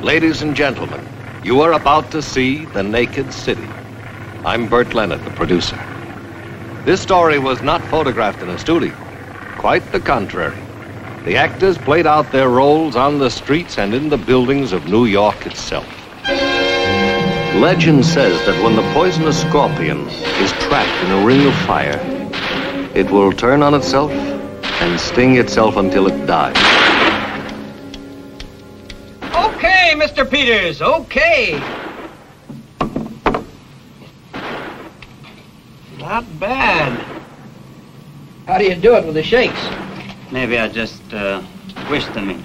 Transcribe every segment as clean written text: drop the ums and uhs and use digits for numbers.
Ladies and gentlemen, you are about to see The Naked City. I'm Burt Leonard, the producer. This story was not photographed in a studio. Quite the contrary. The actors played out their roles on the streets and in the buildings of New York itself. Legend says that when the poisonous scorpion is trapped in a ring of fire, it will turn on itself and sting itself until it dies. Okay, Mr. Peters, okay. Not bad. How do you do it with the shakes? Maybe I just wished them in.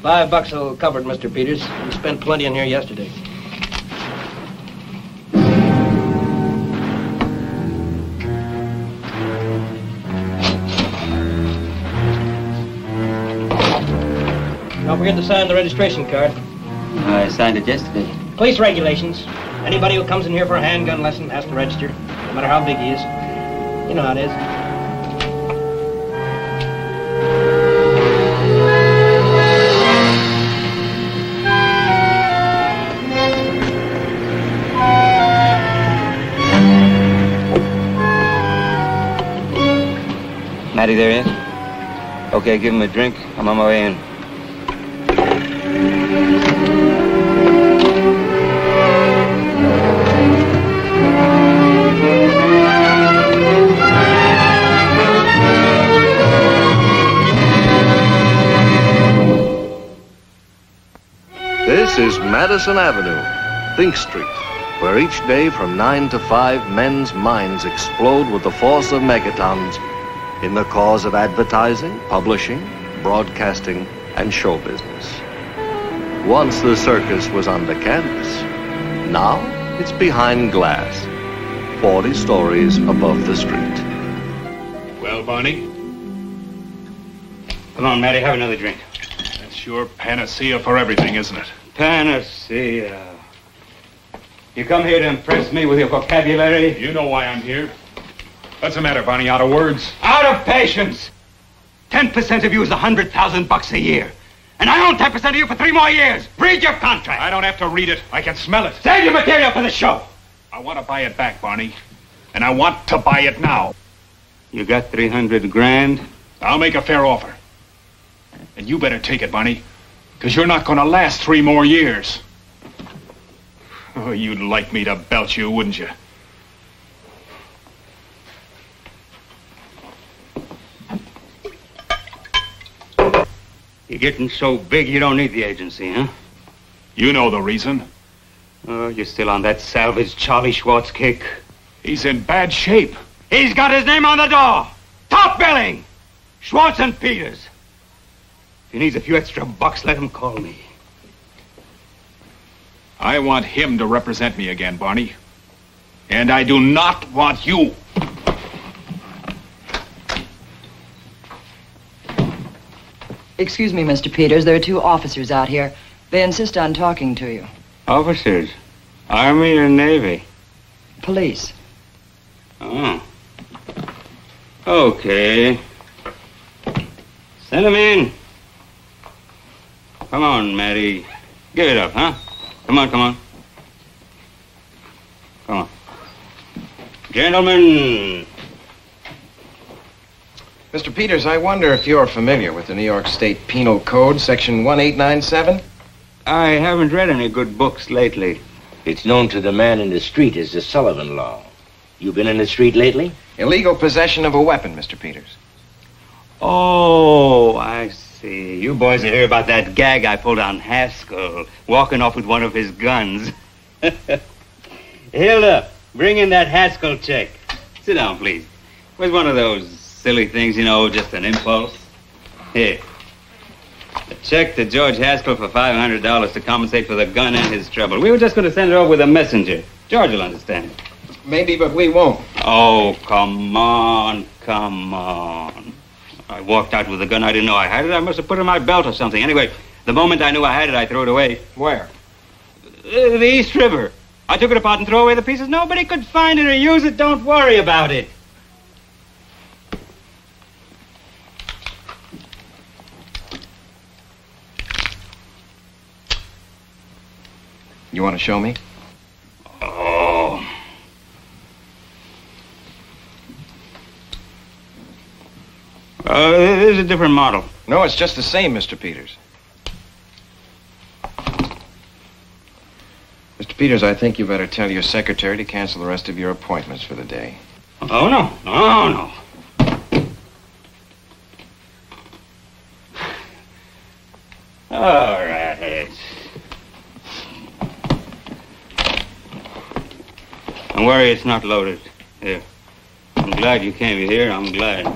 $5 will cover it, Mr. Peters. We spent plenty in here yesterday. Don't forget to sign the registration card. I signed it yesterday. Police regulations. Anybody who comes in here for a handgun lesson has to register, no matter how big he is. You know how it is. Matty there yet? Okay, give him a drink. I'm on my way in. This is Madison Avenue, Think Street, where each day from 9 to 5, men's minds explode with the force of megatons in the cause of advertising, publishing, broadcasting, and show business. Once the circus was on the canvas. Now it's behind glass, 40 stories above the street. Well, Barney? Come on, Matty, have another drink. That's your panacea for everything, isn't it? Panacea. You come here to impress me with your vocabulary? You know why I'm here. What's the matter, Barney? Out of words? Out of patience! 10% of you is $100,000 a year. And I own 10% of you for 3 more years. Read your contract. I don't have to read it. I can smell it. Save your material for the show. I want to buy it back, Barney. And I want to buy it now. You got 300 grand? I'll make a fair offer. And you better take it, Barney, because you're not going to last 3 more years. Oh, you'd like me to belch you, wouldn't you? You're getting so big you don't need the agency, huh? You know the reason. Oh, you're still on that salvage Charlie Schwartz kick. He's in bad shape. He's got his name on the door. Top billing. Schwartz and Peters. If he needs a few extra bucks, let him call me. I want him to represent me again, Barney. And I do not want you. Excuse me, Mr. Peters. There are 2 officers out here. They insist on talking to you. Officers? Army or Navy? Police. Oh. Okay. Send them in. Come on, Matty. Give it up, huh? Come on, come on. Come on. Gentlemen. Mr. Peters, I wonder if you're familiar with the New York State Penal Code, Section 1897? I haven't read any good books lately. It's known to the man in the street as the Sullivan Law. You been in the street lately? Illegal possession of a weapon, Mr. Peters. Oh, I see. You boys will hear about that gag I pulled on Haskell, walking off with one of his guns. Hilda, bring in that Haskell check. Sit down, please. It was one of those silly things, you know, just an impulse. Here. A check to George Haskell for $500 to compensate for the gun and his trouble. We were just going to send it over with a messenger. George will understand. Maybe, but we won't. Oh, come on, come on. I walked out with a gun. I didn't know I had it. I must have put it in my belt or something. Anyway, the moment I knew I had it, I threw it away. Where? The East River. I took it apart and threw away the pieces. Nobody could find it or use it. Don't worry about it. You want to show me? Oh. This is a different model. No, it's just the same, Mr. Peters. Mr. Peters, I think you better tell your secretary to cancel the rest of your appointments for the day. Oh, no. No. All right. Don't worry, it's not loaded. Here. I'm glad you came here. I'm glad.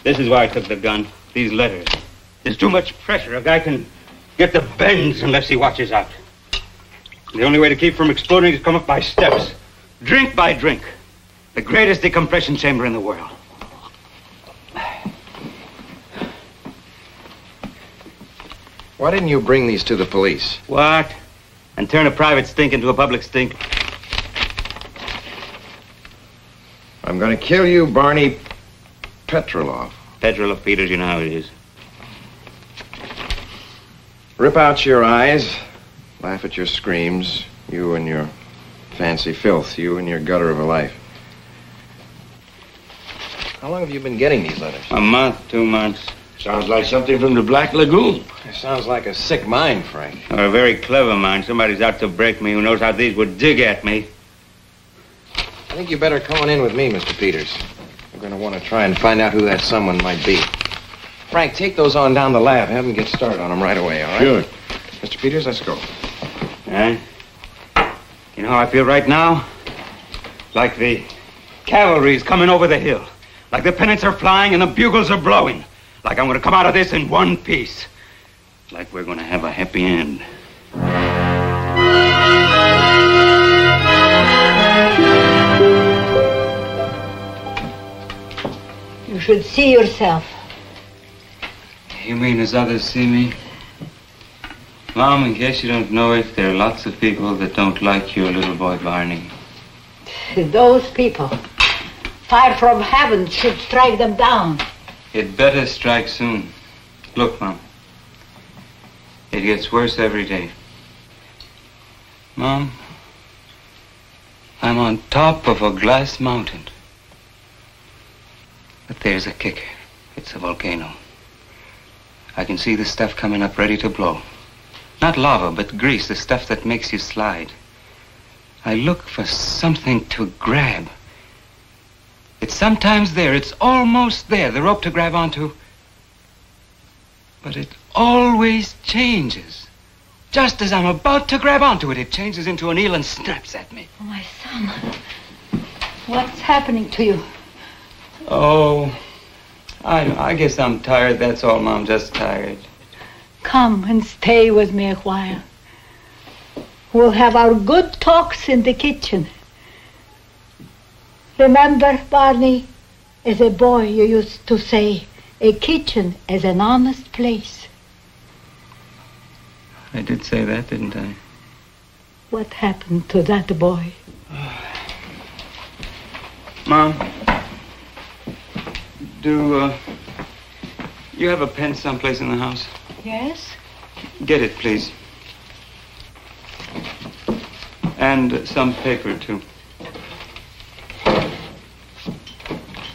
This is why I took the gun. These letters. There's too much pressure. A guy can get the bends unless he watches out. The only way to keep from exploding is to come up by steps. Drink by drink. The greatest decompression chamber in the world. Why didn't you bring these to the police? What? And turn a private stink into a public stink? I'm going to kill you, Barney Petrolov. Petrolov, Peters, you know how it is. Rip out your eyes. Laugh at your screams. You and your fancy filth. You and your gutter of a life. How long have you been getting these letters? A month, 2 months. Sounds like something from the Black Lagoon. It sounds like a sick mind, Frank. Or a very clever mind. Somebody's out to break me who knows how these would dig at me. I think you better come on in with me, Mr. Peters. We're going to want to try and find out who that someone might be. Frank, take those on down the lab. Have them get started on them right away, all right? Sure. Mr. Peters, let's go. Eh? You know how I feel right now? Like the cavalry's coming over the hill. Like the pennants are flying and the bugles are blowing. Like I'm going to come out of this in one piece. Like we're going to have a happy end. You should see yourself. You mean as others see me? Mom, in case you don't know it, there are lots of people that don't like your little boy Barney. Those people, fire from heaven should strike them down. It better strike soon. Look, Mom. It gets worse every day. Mom, I'm on top of a glass mountain. But there's a kicker. It's a volcano. I can see the stuff coming up ready to blow. Not lava, but grease, the stuff that makes you slide. I look for something to grab. It's sometimes there, it's almost there, the rope to grab onto. But it always changes. Just as I'm about to grab onto it, it changes into an eel and snaps at me. Oh, my son, what's happening to you? Oh, I guess I'm tired, that's all, Mom, just tired. Come and stay with me a while. We'll have our good talks in the kitchen. Remember, Barney, as a boy you used to say, a kitchen is an honest place. I did say that, didn't I? What happened to that boy? Mom, do you have a pen someplace in the house? Yes? Get it, please. And some paper, too.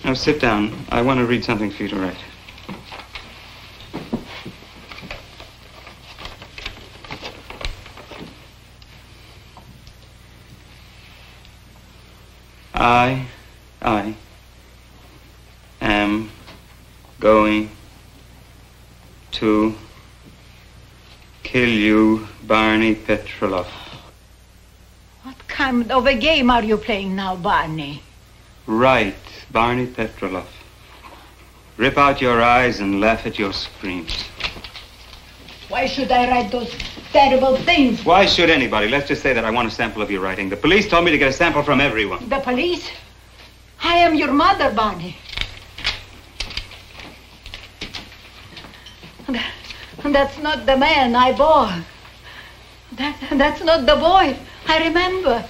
Now, sit down. I want to read something for you to write. I am going to kill you, Barney Petrolov. What kind of a game are you playing now, Barney? Right, Barney Petrolov. Rip out your eyes and laugh at your screams. Why should I write those terrible things? Why should anybody? Let's just say that I want a sample of your writing. The police told me to get a sample from everyone. The police? I am your mother, Barney. That's not the man I bore. That's not the boy I remember.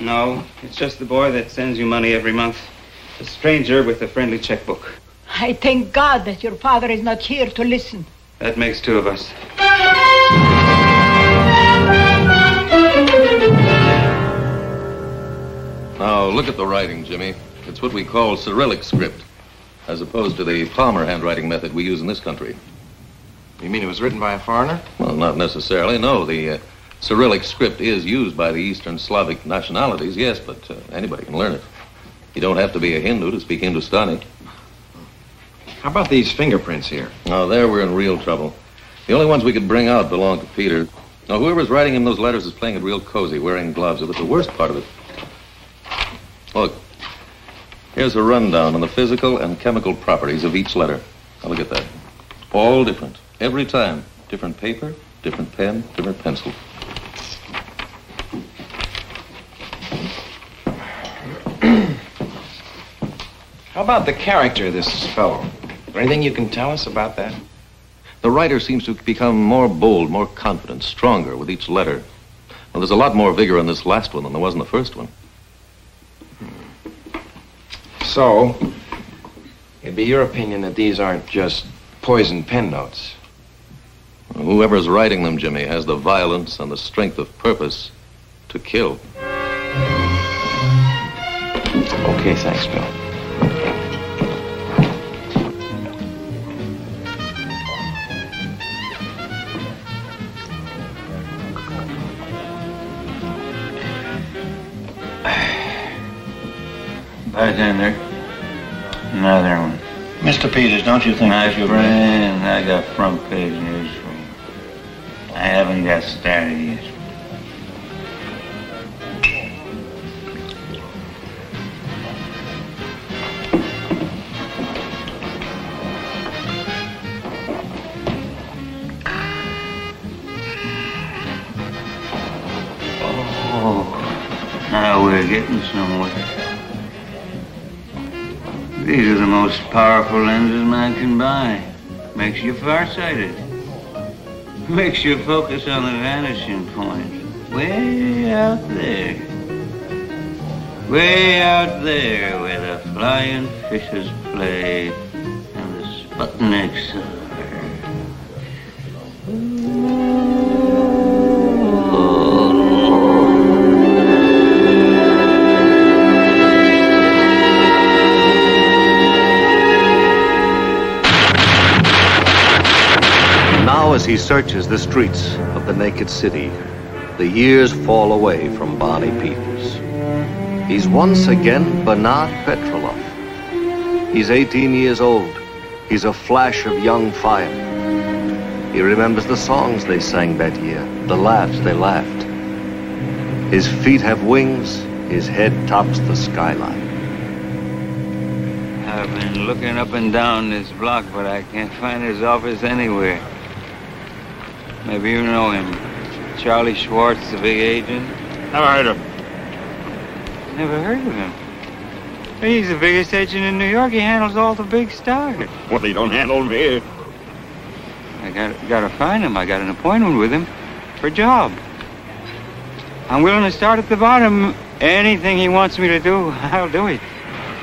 No, it's just the boy that sends you money every month. A stranger with a friendly checkbook. I thank God that your father is not here to listen. That makes two of us. Now, look at the writing, Jimmy. It's what we call Cyrillic script, as opposed to the Palmer handwriting method we use in this country. You mean it was written by a foreigner? Well, not necessarily. No, the Cyrillic script is used by the Eastern Slavic nationalities, yes, but anybody can learn it. You don't have to be a Hindu to speak Hindustani. How about these fingerprints here? Oh, there we're in real trouble. The only ones we could bring out belong to Peter. Now, whoever's writing him those letters is playing it real cozy, wearing gloves. But the worst part of it... Look, here's a rundown on the physical and chemical properties of each letter. Now, look at that. All different. Every time. Different paper, different pen, different pencil. How about the character of this fellow? Is there anything you can tell us about that? The writer seems to become more bold, more confident, stronger with each letter. Well, there's a lot more vigor in this last one than there was in the first one. So, it'd be your opinion that these aren't just poisoned pen notes? Whoever's writing them, Jimmy, has the violence and the strength of purpose to kill. Okay, thanks, Bill. Bartender, another one. Mr. Peters, don't you think My that you... friend, I got front page news for you. I haven't got started yet. Oh, now we're getting somewhere. These are the most powerful lenses man can buy. Makes you farsighted. Makes you focus on the vanishing point. Way out there. Way out there where the flying fishes play and the Sputniks are. As he searches the streets of the naked city, the years fall away from Barney Peters. He's once again Bernard Petrolov. He's 18 years old. He's a flash of young fire. He remembers the songs they sang that year, the laughs they laughed. His feet have wings, his head tops the skyline. I've been looking up and down this block, but I can't find his office anywhere. Maybe you know him. Charlie Schwartz, the big agent. Never heard of him. Never heard of him. He's the biggest agent in New York. He handles all the big stars. Well, he don't handle him here. I gotta find him. I got an appointment with him for a job. I'm willing to start at the bottom. Anything he wants me to do, I'll do it.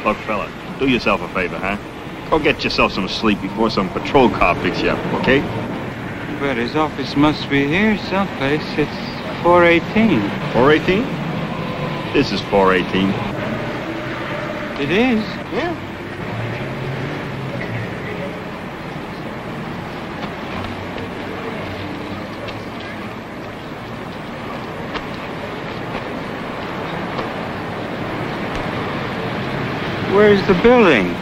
Look, fella, do yourself a favor, huh? Go get yourself some sleep before some patrol car picks you up, okay? But his office must be here someplace. It's 418. 418? This is 418. It is? Yeah. Where's the building?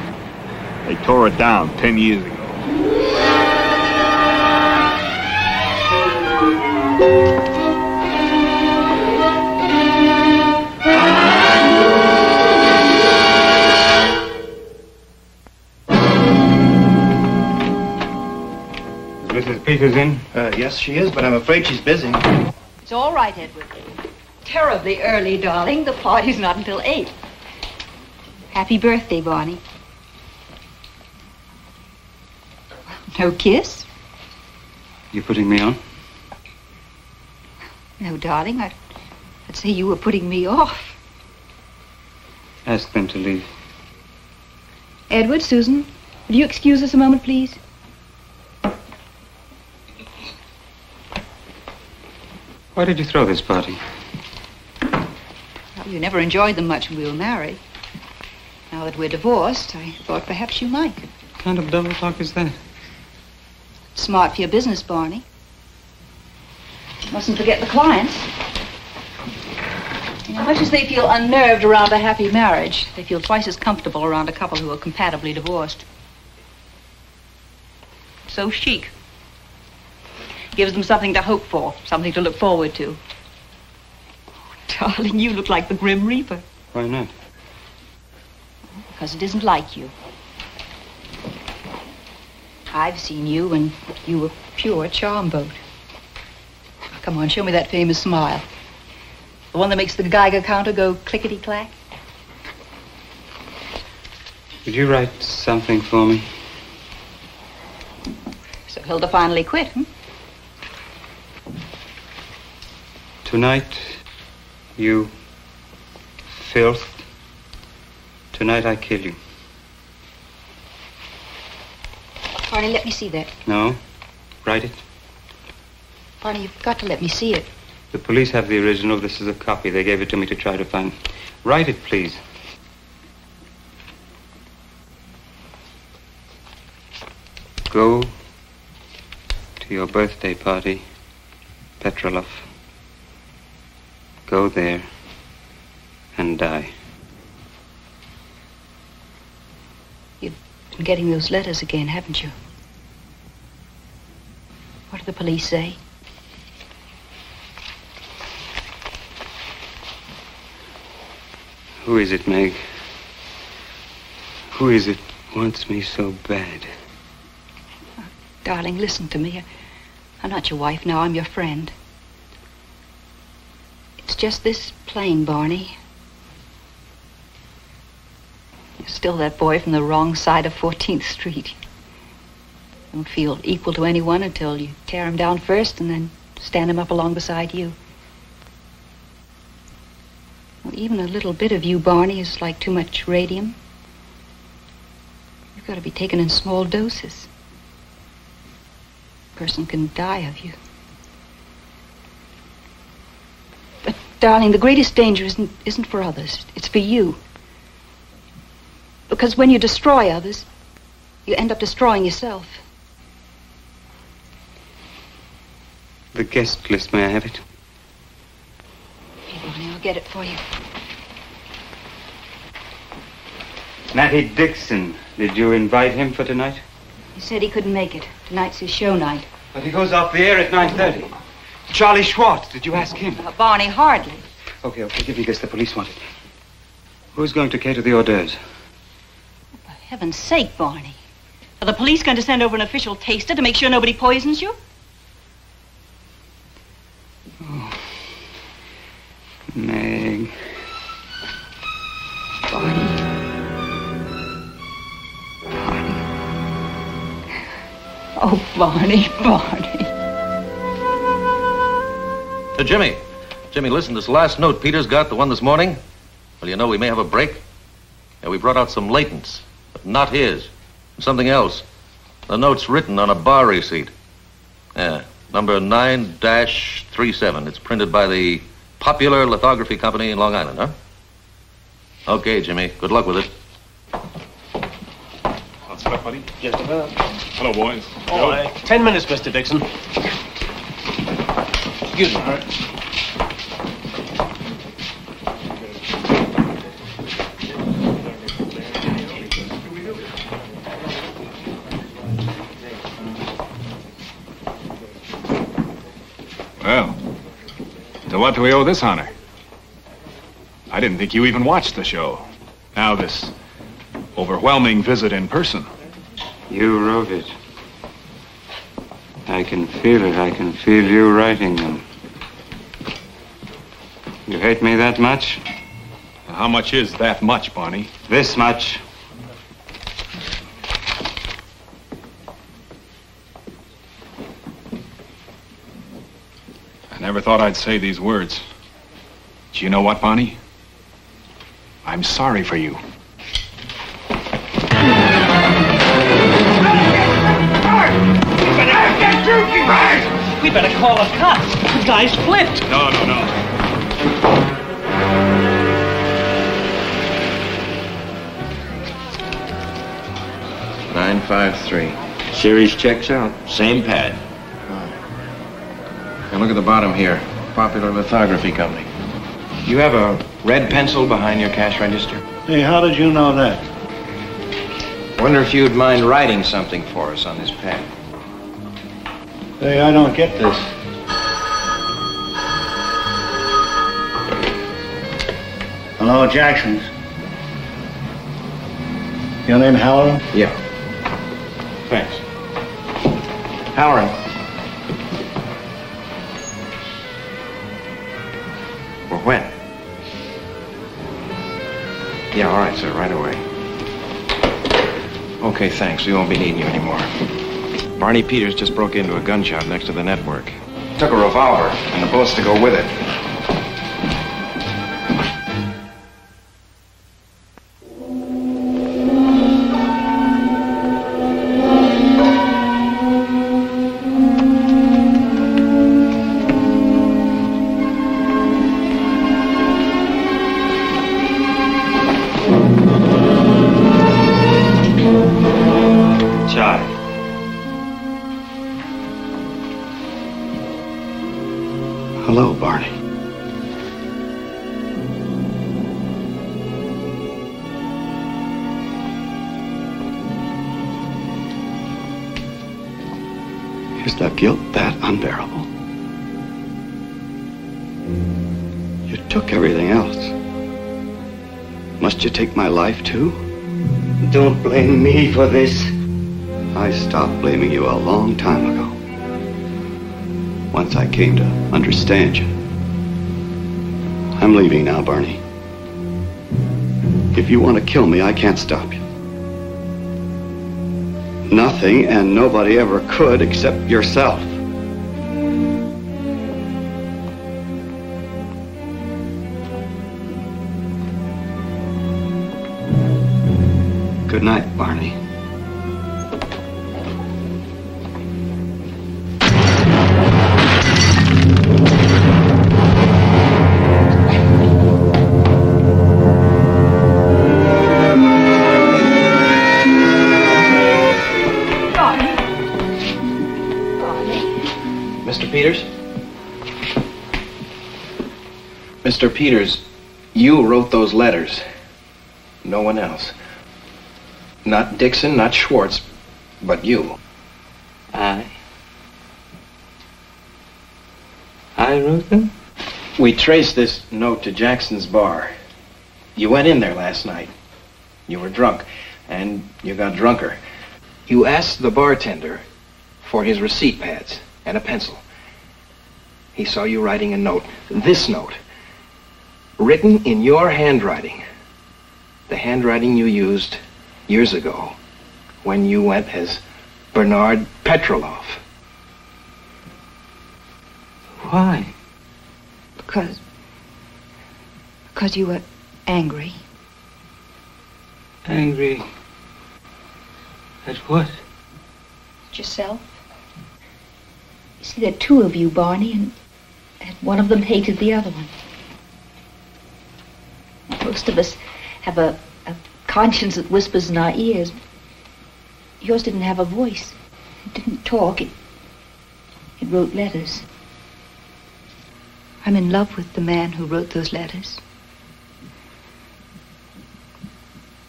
They tore it down 10 years ago. Mrs. Peters in? Yes, she is, but I'm afraid she's busy. It's all right, Edward. Terribly early, darling. The party's not until 8. Happy birthday, Barney. No kiss? You putting me on? No, darling. I'd say you were putting me off. Ask them to leave. Edward, Susan, will you excuse us a moment, please? Why did you throw this party? You never enjoyed them much when we were married. Now that we're divorced, I thought perhaps you might. What kind of double talk is that? Smart for your business, Barney. Mustn't forget the clients. You know, much as they feel unnerved around a happy marriage, they feel twice as comfortable around a couple who are compatibly divorced. So chic. Gives them something to hope for, something to look forward to. Oh, darling, you look like the Grim Reaper. Why not? Because it isn't like you. I've seen you when you were pure charm boat. Come on, show me that famous smile. The one that makes the Geiger counter go clickety-clack. Would you write something for me? So Hilda finally quit, hmm? Tonight, you filth. Tonight I kill you. Barney, let me see that. No. Write it. Barney, you've got to let me see it. The police have the original. This is a copy. They gave it to me to try to find. Write it, please. Go to your birthday party, Petrolov. Go there and die. You've been getting those letters again, haven't you? What do the police say? Who is it, Meg? Who is it wants me so bad? Oh, darling, listen to me. I'm not your wife now. I'm your friend. It's just this plain, Barney. You're still that boy from the wrong side of 14th Street. You don't feel equal to anyone until you tear him down first and then stand him up along beside you. Well, even a little bit of you, Barney, is like too much radium. You've got to be taken in small doses. A person can die of you. But, darling, the greatest danger isn't for others. It's for you. Because when you destroy others, you end up destroying yourself. The guest list, may I have it? Here, Barney, I'll get it for you. Matty Dixon. Did you invite him for tonight? He said he couldn't make it. Tonight's his show night. But he goes off the air at 9:30. Charlie Schwartz. Did you ask him? Barney, hardly. Okay, give me this. The police want it. Who's going to cater the hors d'oeuvres? For heaven's sake, Barney. Are the police going to send over an official taster to make sure nobody poisons you? Oh. Meg. Barney. Oh, Barney, Barney. Jimmy. Jimmy, listen, this last note Peter's got, the one this morning, well, you know, we may have a break. Yeah, we brought out some latents, but not his. Something else. The note's written on a bar receipt. Yeah, number 9-37. It's printed by the Popular Lithography Company in Long Island, huh? Okay, Jimmy. Good luck with it. What's up, buddy? Just about. Hello, boys. Oh, 10 minutes, Mr. Dixon. Excuse me. All right. Well, to what do we owe this honor? I didn't think you even watched the show. Now this overwhelming visit in person. You wrote it. I can feel it. I can feel you writing them. You hate me that much? How much is that much, Barney? This much. I never thought I'd say these words. Do you know what, Barney? I'm sorry for you. We better call the cops. The guy's flipped. No. 353. Series checks out. Same pad. Now look at the bottom here. Popular Lithography Company. You have a red pencil behind your cash register? Hey, how did you know that? Wonder if you'd mind writing something for us on this pad. Hey, I don't get this. Hello, Jackson's. Your name Halloran? Yeah. Thanks. Halloran. Well, when? Yeah, all right, sir, right away. Okay, thanks. We won't be needing you anymore. Barney Peters just broke into a gun shop next to the network. Took a revolver and the bullets to go with it. Hello, Barney. Is the guilt that unbearable? You took everything else. Must you take my life, too? Don't blame me for this. I stopped blaming you a long time ago. Once I came to understand you. I'm leaving now, Barney. If you want to kill me, I can't stop you. Nothing and nobody ever could except yourself. Good night, Barney. Peters? Mr. Peters, you wrote those letters. No one else. Not Dixon, not Schwartz, but you. I wrote them? We traced this note to Jackson's bar. You went in there last night. You were drunk, and you got drunker. You asked the bartender for his receipt pads and a pencil. He saw you writing a note, this note, written in your handwriting, the handwriting you used years ago when you went as Bernard Petrolov. Why? Because you were angry. Angry at what? At yourself. You see, there are two of you, Barney, and one of them hated the other one. Most of us have a conscience that whispers in our ears. Yours didn't have a voice. It didn't talk. It wrote letters. I'm in love with the man who wrote those letters.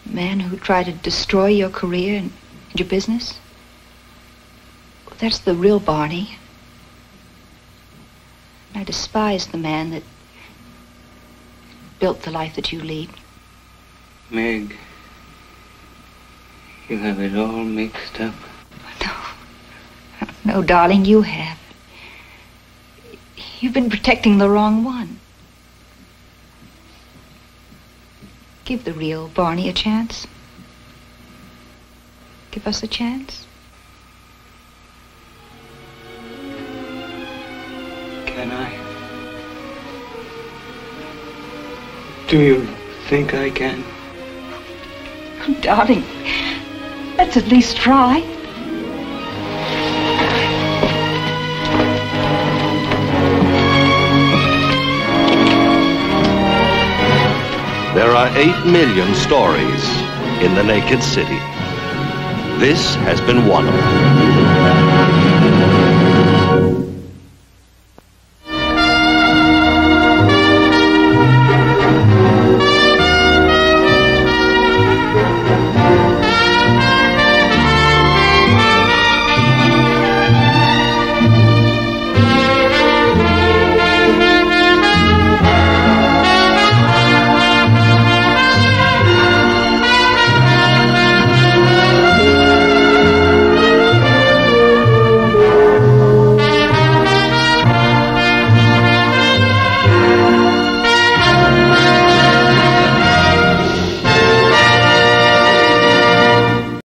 The man who tried to destroy your career and your business. That's the real Barney. I despise the man that built the life that you lead. Meg, you have it all mixed up. No, darling, you have. You've been protecting the wrong one. Give the real Barney a chance. Give us a chance. Can I? Do you think I can? Oh, darling, let's at least try. There are 8 million stories in the naked city. This has been one of them.